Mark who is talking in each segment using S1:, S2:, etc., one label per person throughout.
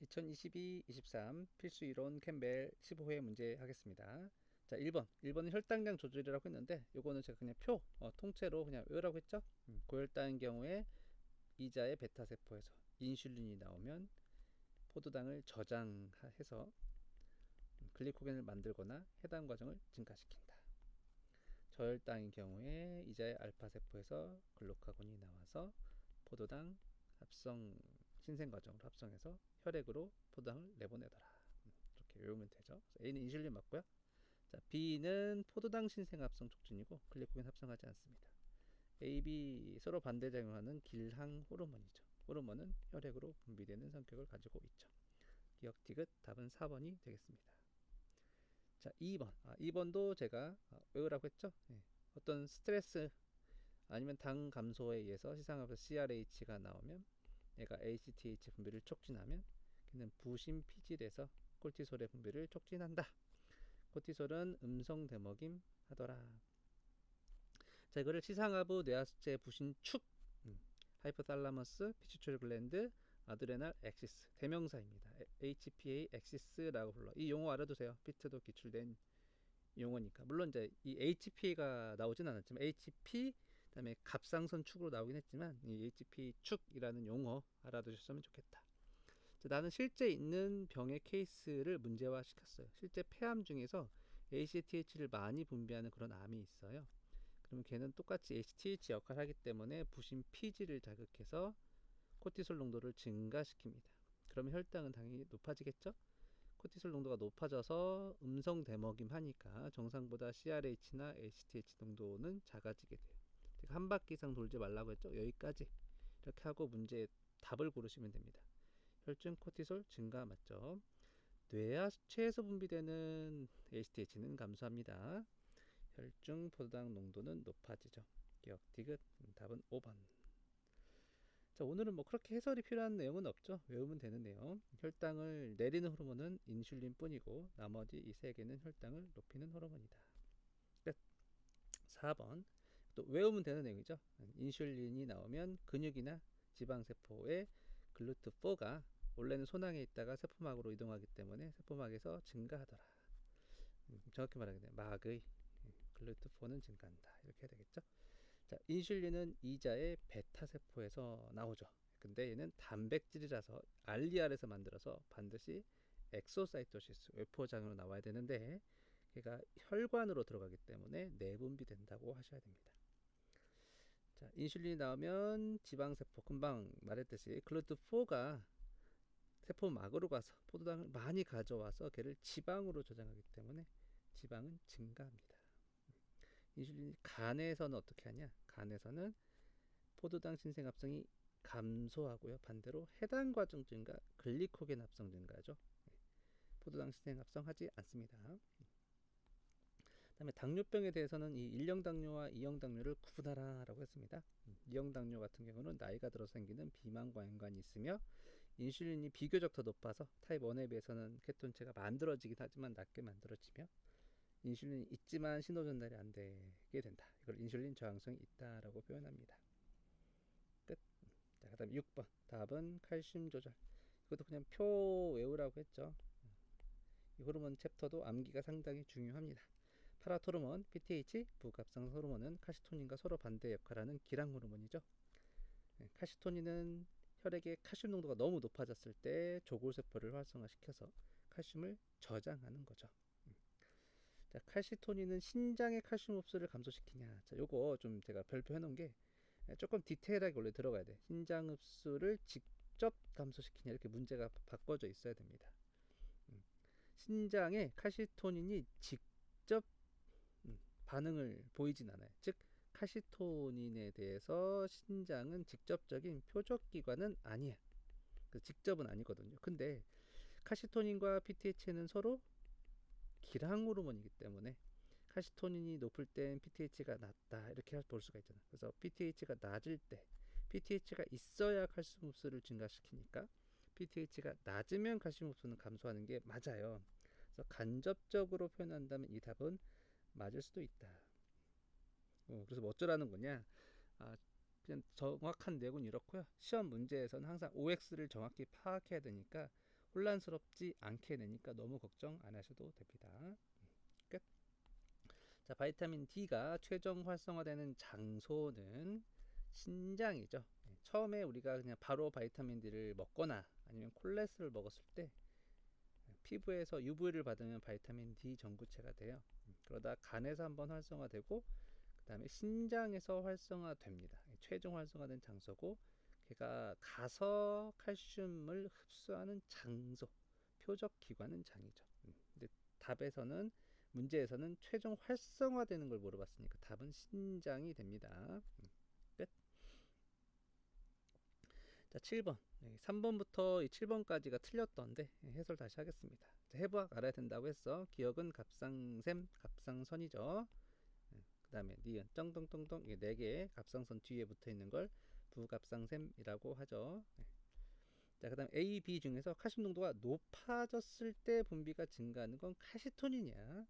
S1: 2022-23 필수 이론 캠벨 15회 문제 하겠습니다. 자, 1번은 혈당량 조절이라고 했는데 요거는 제가 그냥 통째로 그냥 외우라고 했죠. 고혈당인 경우에 이자의 베타 세포에서 인슐린이 나오면 포도당을 저장해서 글리코겐을 만들거나 해당 과정을 증가시킨다. 저혈당인 경우에 이자의 알파 세포에서 글루카곤이 나와서 포도당 합성 신생 과정으로 합성해서 혈액으로 포도당을 내보내더라. 이렇게 외우면 되죠. A는 인슐린 맞고요. 자, B는 포도당 신생 합성 촉진이고 글리코겐 합성하지 않습니다. A, B 서로 반대작용하는 길항 호르몬이죠. 호르몬은 혈액으로 분비되는 성격을 가지고 있죠. 기억 디귿 답은 4번이 되겠습니다. 자, 2번도 제가 외우라고 했죠. 어떤 스트레스 아니면 당 감소에 의해서 시상합에서 CRH가 나오면 얘가 ACTH 분비를 촉진하면 걔는 부신 피질에서 코르티솔의 분비를 촉진한다. 코르티솔은 음성 대먹임 하더라. 자, 이거를 시상하부 뇌하수체 부신축 하이포탈라머스 피추토리 글랜드 아드레날 엑시스 대명사입니다. HPA 엑시스라고 불러. 이 용어 알아두세요. 피트도 기출된 용어니까. 물론 이제 이 HPA가 나오진 않았지만 HP 그다음에 갑상선 축으로 나오긴 했지만 이 HP 축이라는 용어 알아두셨으면 좋겠다. 자, 나는 실제 있는 병의 케이스를 문제화 시켰어요. 실제 폐암 중에서 ACTH를 많이 분비하는 그런 암이 있어요. 그러면 걔는 똑같이 ACTH 역할을 하기 때문에 부신 피질을 자극해서 코티솔 농도를 증가시킵니다. 그러면 혈당은 당연히 높아지겠죠? 코티솔 농도가 높아져서 음성 대먹임 하니까 정상보다 CRH나 ACTH 농도는 작아지게 돼요. 제가 한 바퀴 이상 돌지 말라고 했죠? 여기까지 이렇게 하고 문제의 답을 고르시면 됩니다. 혈중 코티솔 증가 맞죠? 뇌하수체에서 분비되는 ACTH는 감소합니다. 혈중 포도당 농도는 높아지죠. 기억 디귿 답은 5번. 자, 오늘은 뭐 그렇게 해설이 필요한 내용은 없죠. 외우면 되는 내용. 혈당을 내리는 호르몬은 인슐린 뿐이고 나머지 이 세 개는 혈당을 높이는 호르몬이다. 끝. 4번. 또 외우면 되는 내용이죠. 인슐린이 나오면 근육이나 지방세포의 글루트4가 원래는 소낭에 있다가 세포막으로 이동하기 때문에 세포막에서 증가하더라. 정확히 말하면 막의 글루트4는 증가한다. 이렇게 해야 되겠죠. 자, 인슐린은 이자의 베타 세포에서 나오죠. 근데 얘는 단백질이라서 알리알에서 만들어서 반드시 엑소사이토시스 외포장으로 나와야 되는데 걔가 혈관으로 들어가기 때문에 내분비된다고 하셔야 됩니다. 자, 인슐린이 나오면 지방세포 금방 말했듯이 글루트4가 세포막으로 가서 포도당을 많이 가져와서 걔를 지방으로 저장하기 때문에 지방은 증가합니다. 인슐린이 간에서는 어떻게 하냐? 간에서는 포도당 신생 합성이 감소하고요. 반대로 해당 과정 증가, 글리코겐 합성 증가죠. 포도당 신생 합성하지 않습니다. 그다음에 당뇨병에 대해서는 이 1형 당뇨와 2형 당뇨를 구분하라라고 했습니다. 2형 당뇨 같은 경우는 나이가 들어 생기는 비만과 연관이 있으며 인슐린이 비교적 더 높아서 타입 1에 비해서는 케톤체가 만들어지긴 하지만 낮게 만들어지며 인슐린이 있지만 신호 전달이 안 되게 된다. 이걸 인슐린 저항성이 있다라고 표현합니다. 끝. 자, 그다음 6번. 답은 칼슘 조절. 이것도 그냥 표 외우라고 했죠. 이 호르몬 챕터도 암기가 상당히 중요합니다. 파라토르몬, PTH, 부갑상 호르몬은 카시토닌과 서로 반대 역할하는 기랑 호르몬이죠. 카시토닌은 혈액의 칼슘 농도가 너무 높아졌을 때 조골세포를 활성화시켜서 칼슘을 저장하는 거죠. 자, 칼시토닌은 신장의 칼슘 흡수를 감소시키냐. 자, 요거 좀 제가 별표 해놓은 게 조금 디테일하게 원래 들어가야 돼. 신장 흡수를 직접 감소시키냐 이렇게 문제가 바꿔져 있어야 됩니다. 신장에 칼시토닌이 직접 반응을 보이진 않아요. 즉 칼시토닌에 대해서 신장은 직접적인 표적기관은 아니야. 직접은 아니거든요. 근데 칼시토닌과 PTH는 서로 기랑 호르몬이기 때문에 칼시토닌이 높을 땐 PTH가 낮다 이렇게 볼 수가 있잖아요. 그래서 PTH가 낮을 때 PTH가 있어야 칼슘 흡수를 증가시키니까 PTH가 낮으면 칼슘 흡수는 감소하는 게 맞아요. 그래서 간접적으로 표현한다면 이 답은 맞을 수도 있다. 그래서 뭐 어쩌라는 거냐? 그냥 정확한 내용은 이렇고요. 시험 문제에서는 항상 OX를 정확히 파악해야 되니까 혼란스럽지 않게 되니까 너무 걱정 안 하셔도 됩니다. 끝. 자, 바이타민 D가 최종 활성화되는 장소는 신장이죠. 처음에 우리가 그냥 바로 바이타민 D를 먹거나 아니면 콜레스를 먹었을 때 피부에서 UV를 받으면 바이타민 D 전구체가 돼요. 그러다 간에서 한번 활성화되고 그 다음에 신장에서 활성화됩니다. 최종 활성화된 장소고 걔가 가서 칼슘을 흡수하는 장소, 표적 기관은 장이죠. 근데 답에서는 문제에서는 최종 활성화되는 걸 물어봤으니까 답은 신장이 됩니다. 끝. 자, 7번. 3번부터 7번까지가 틀렸던데 해설 다시 하겠습니다. 자, 해부학 알아야 된다고 했어. 기억은 갑상샘, 갑상선이죠. 그 다음에 니은, 쩡덩덩덩, 이게 4개 갑상선 뒤에 붙어 있는 걸 부갑상샘이라고 하죠. 자, 그 다음 A, B 중에서 칼슘 농도가 높아졌을 때 분비가 증가하는 건 카시토닌이야.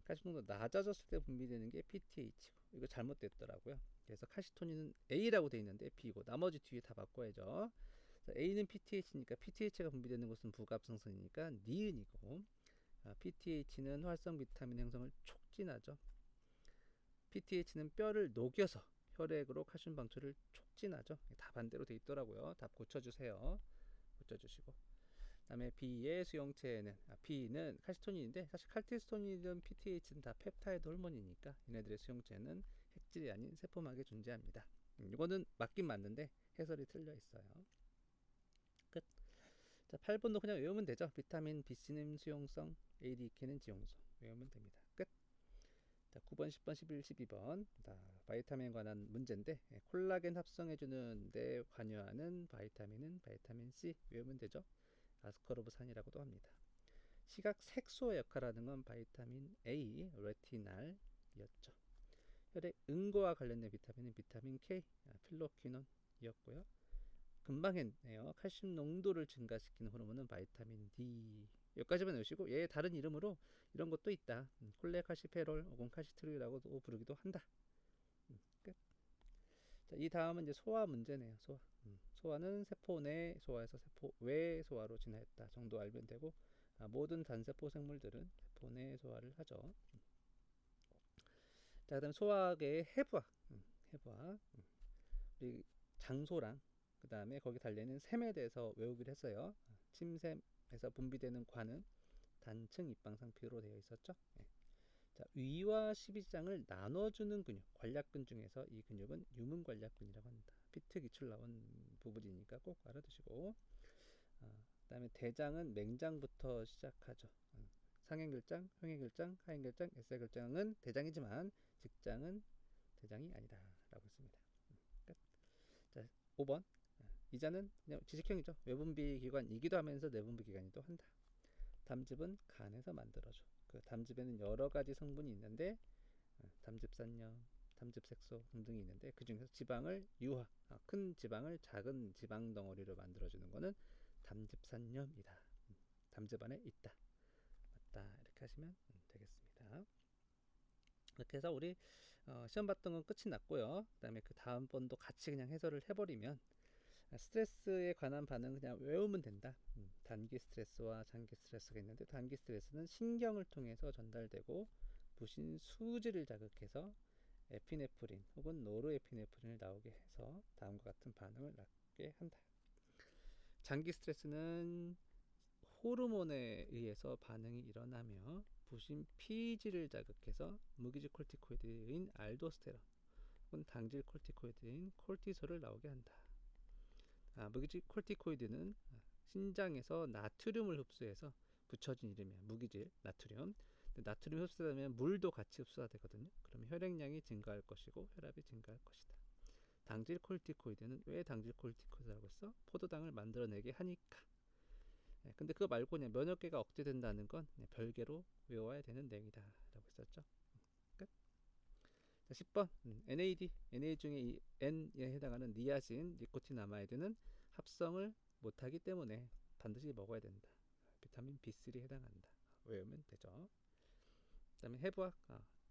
S1: 칼슘 농도가 낮아졌을 때 분비되는 게 PTH고 이거 잘못됐더라고요. 그래서 카시토닌은 A라고 돼 있는데 B고 나머지 뒤에 다 바꿔야죠. A는 PTH니까 PTH가 분비되는 곳은 부갑상선이니까 니은이고 PTH는 활성 비타민 형성을 촉진하죠. PTH는 뼈를 녹여서 혈액으로 칼슘 방출을 촉진하죠. 다 반대로 돼 있더라고요. 답 고쳐주세요. 고쳐주시고 그다음에 B의 수용체는 B는 칼시토닌인데 사실 칼티스토닌이든 PTH는 다 펩타이드 호르몬이니까 얘네들의 수용체는 핵질이 아닌 세포막에 존재합니다. 이거는 맞긴 맞는데 해설이 틀려 있어요. 끝. 자, 8번도 그냥 외우면 되죠. 비타민 B씨는 수용성, ADK는 지용성 외우면 됩니다. 끝. 자, 9번, 10번, 11, 12번. 자, 바이타민에 관한 문제인데 콜라겐 합성해주는 데 관여하는 바이타민은 바이타민 C 외우면 되죠. 아스코르브산이라고도 합니다. 시각 색소의 역할하는 건 바이타민 A, 레티날이었죠. 혈액 응고와 관련된 비타민은 비타민 K, 필로퀴논이었고요. 금방 했네요. 칼슘 농도를 증가시키는 호르몬은 바이타민 D. 여기까지만 외우시고 얘 다른 이름으로 이런 것도 있다. 콜레칼시페롤 혹은 칼시트롤이라고도 부르기도 한다. 끝. 자, 이 다음은 이제 소화 문제네요. 소화. 소화는 세포 내 소화에서 세포 외 소화로 진화했다 정도 알면 되고 모든 단세포 생물들은 세포 내 소화를 하죠. 자, 그다음 소화학의 해부학. 해부학. 우리 장소랑 그 다음에 거기 달려있는 샘에 대해서 외우기로 했어요. 침샘에서 분비되는 관은 단층 입방상피로 되어 있었죠. 네. 자, 위와 십이장을 나눠주는 근육, 관략근 중에서 이 근육은 유문관략근이라고 합니다. 피트 기출 나온 부분이니까 꼭 알아두시고 그 다음에 대장은 맹장부터 시작하죠. 상행결장, 형행결장, 하행결장, S행결장은 대장이지만 직장은 대장이 아니다 라고 했습니다. 끝. 자, 5번. 이자는 그냥 지식형이죠. 외분비 기관이기도 하면서 내분비 기관이기도 한다. 담즙은 간에서 만들어줘. 그 담즙에는 여러 가지 성분이 있는데 담즙산염, 담즙색소 등등이 있는데 그 중에서 지방을 유화, 큰 지방을 작은 지방 덩어리로 만들어주는 거는 담즙산염이다. 담즙 안에 있다. 맞다. 이렇게 하시면 되겠습니다. 이렇게 해서 우리 시험 봤던 건 끝이 났고요. 그 다음에 그 다음 번도 같이 그냥 해설을 해버리면 스트레스에 관한 반응 그냥 외우면 된다. 단기 스트레스와 장기 스트레스가 있는데 단기 스트레스는 신경을 통해서 전달되고 부신 수지를 자극해서 에피네프린 혹은 노르에피네프린을 나오게 해서 다음과 같은 반응을 낳게 한다. 장기 스트레스는 호르몬에 의해서 반응이 일어나며 부신 피지를 자극해서 무기질 콜티코이드인 알도스테론 혹은 당질 콜티코이드인 콜티솔을 나오게 한다. 무기질 콜티코이드는 신장에서 나트륨을 흡수해서 붙여진 이름이야. 무기질 나트륨. 나트륨이 흡수되면 물도 같이 흡수가 되거든요. 그러면 혈액량이 증가할 것이고 혈압이 증가할 것이다. 당질 콜티코이드는 왜 당질 콜티코이드라고 했어? 포도당을 만들어내게 하니까. 근데 그거 말고 그냥 면역계가 억제된다는 건 별개로 외워야 되는 내용이다 라고 했었죠. 끝. 자, 10번 NAD 중에 이 N에 해당하는 니아신, 니코틴아마이드는 합성을 못하기 때문에 반드시 먹어야 된다. 비타민 B3에 해당한다. 외우면 되죠. 그 다음에 해부학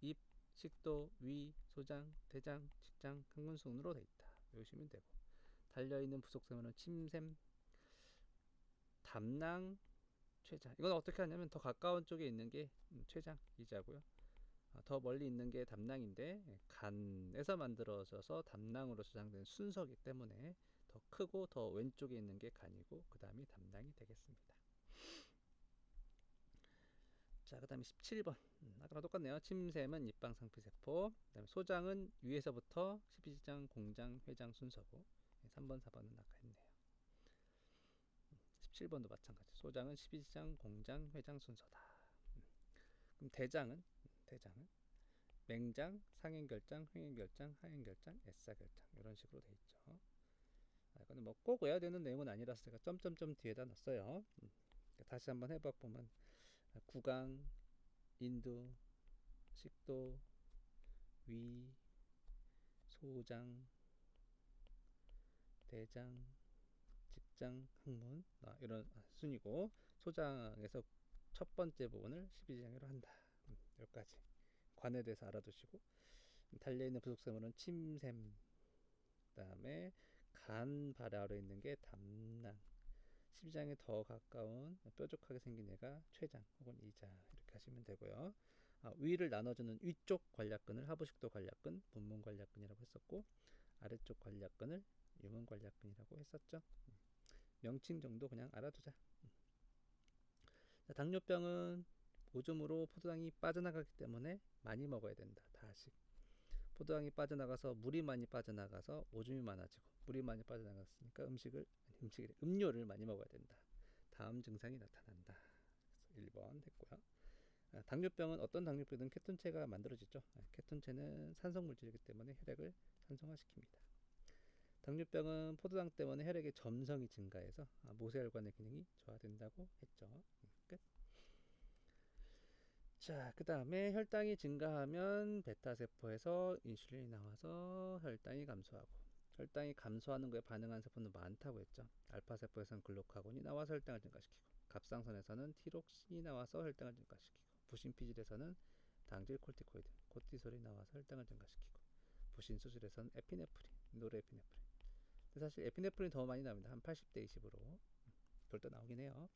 S1: 입, 식도, 위, 소장, 대장, 직장, 항문순으로 되어 있다. 외우시면 되고 달려있는 부속세포는 침샘, 담낭, 췌장. 이건 어떻게 하냐면 더 가까운 쪽에 있는 게 췌장, 이자고요. 더 멀리 있는 게 담낭인데 간에서 만들어져서 담낭으로 저장된 순서이기 때문에 더 크고 더 왼쪽에 있는 게 간이고 그 다음이 담낭이 되겠습니다. 자, 그 다음에 17번. 아까랑 똑같네요. 침샘은 입방상피세포. 그 다음에 소장은 위에서부터 12지장, 공장, 회장 순서고 3번, 4번은 아까 했네요. 17번도 마찬가지. 소장은 12지장, 공장, 회장 순서다. 그럼 대장은 맹장, 상행결장, 횡행결장, 하행결장, S사결장 이런 식으로 돼 있죠. 이거는 뭐 꼭 외워야 되는 내용은 아니라서 제가 점점점 뒤에다 넣었어요. 다시 한번 해보면 구강, 인두, 식도, 위, 소장, 대장, 직장, 항문 이런 순이고 소장에서 첫 번째 부분을 12지장으로 한다. 여기까지 관에 대해서 알아두시고 달려있는 부속세모는 침샘, 그 다음에 간 바로 아래 있는 게 담낭, 12장에 더 가까운 뾰족하게 생긴 얘가 췌장 혹은 이자 이렇게 하시면 되고요. 위를 나눠주는 위쪽 관략근을 하부식도 관략근, 분문 관략근이라고 했었고 아래쪽 관략근을 유문 관략근이라고 했었죠. 명칭 정도 그냥 알아두자. 당뇨병은 오줌으로 포도당이 빠져나가기 때문에 많이 먹어야 된다. 다식. 포도당이 빠져나가서 물이 많이 빠져나가서 오줌이 많아지고 물이 많이 빠져나갔으니까 음료를 많이 먹어야 된다. 다음 증상이 나타난다. 1번 됐고요. 당뇨병은 어떤 당뇨병이든 케톤체가 만들어지죠. 케톤체는 산성물질이기 때문에 혈액을 산성화시킵니다. 당뇨병은 포도당 때문에 혈액의 점성이 증가해서 모세혈관의 기능이 저하된다고 했죠. 끝. 자, 그 다음에 혈당이 증가하면 베타세포에서 인슐린이 나와서 혈당이 감소하고 혈당이 감소하는 거에 반응하는 세포는 많다고 했죠. 알파세포에서는 글루카곤이 나와서 혈당을 증가시키고 갑상선에서는 티록신이 나와서 혈당을 증가시키고 부신피질에서는 당질 코르티코이드, 코티솔이 나와서 혈당을 증가시키고 부신수질에서는 에피네프린, 노르에피네프린. 사실 에피네프린이 더 많이 나옵니다. 한 80대 20으로 별도 나오긴 해요.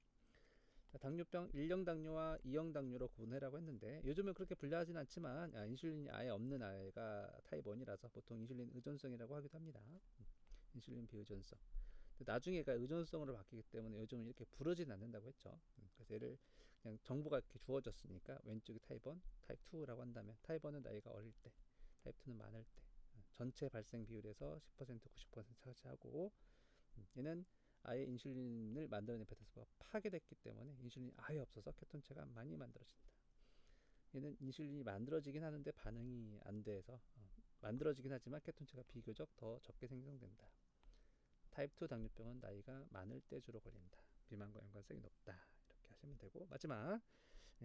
S1: 당뇨병 1형 당뇨와 2형 당뇨로 구분해라고 했는데 요즘은 그렇게 분류하진 않지만 인슐린이 아예 없는 아이가 타입 1이라서 보통 인슐린 의존성이라고 하기도 합니다. 인슐린 비의존성. 나중에 얘가 의존성으로 바뀌기 때문에 요즘은 이렇게 부르진 않는다고 했죠. 그래서 얘를 그냥 정보가 이렇게 주어졌으니까 왼쪽이 타입 1, 타입 2라고 한다면 타입 1은 나이가 어릴 때, 타입 2는 많을 때 전체 발생 비율에서 10% 90% 차지하고 얘는 아예 인슐린을 만들어낸 베타세포가 파괴됐기 때문에 인슐린이 아예 없어서 케톤체가 많이 만들어진다. 얘는 인슐린이 만들어지긴 하는데 반응이 안 돼서 만들어지긴 하지만 케톤체가 비교적 더 적게 생성된다. 타입 2 당뇨병은 나이가 많을 때 주로 걸린다. 비만과 연관성이 높다. 이렇게 하시면 되고 마지막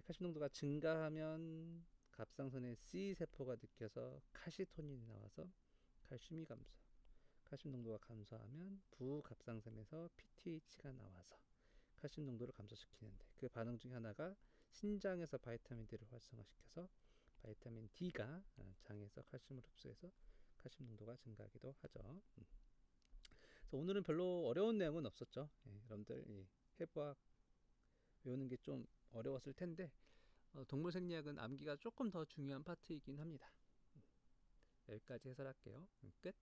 S1: 칼슘 농도가 증가하면 갑상선의 C세포가 느껴서 칼시토닌이 나와서 칼슘이 감소. 칼슘 농도가 감소하면 부갑상선에서 PTH가 나와서 칼슘 농도를 감소시키는데 그 반응 중에 하나가 신장에서 바이타민 D를 활성화시켜서 바이타민 D가 장에서 칼슘을 흡수해서 칼슘 농도가 증가하기도 하죠. 그래서 오늘은 별로 어려운 내용은 없었죠. 여러분들 해부학 외우는 게 좀 어려웠을 텐데 동물생리학은 암기가 조금 더 중요한 파트이긴 합니다. 여기까지 해설할게요. 끝.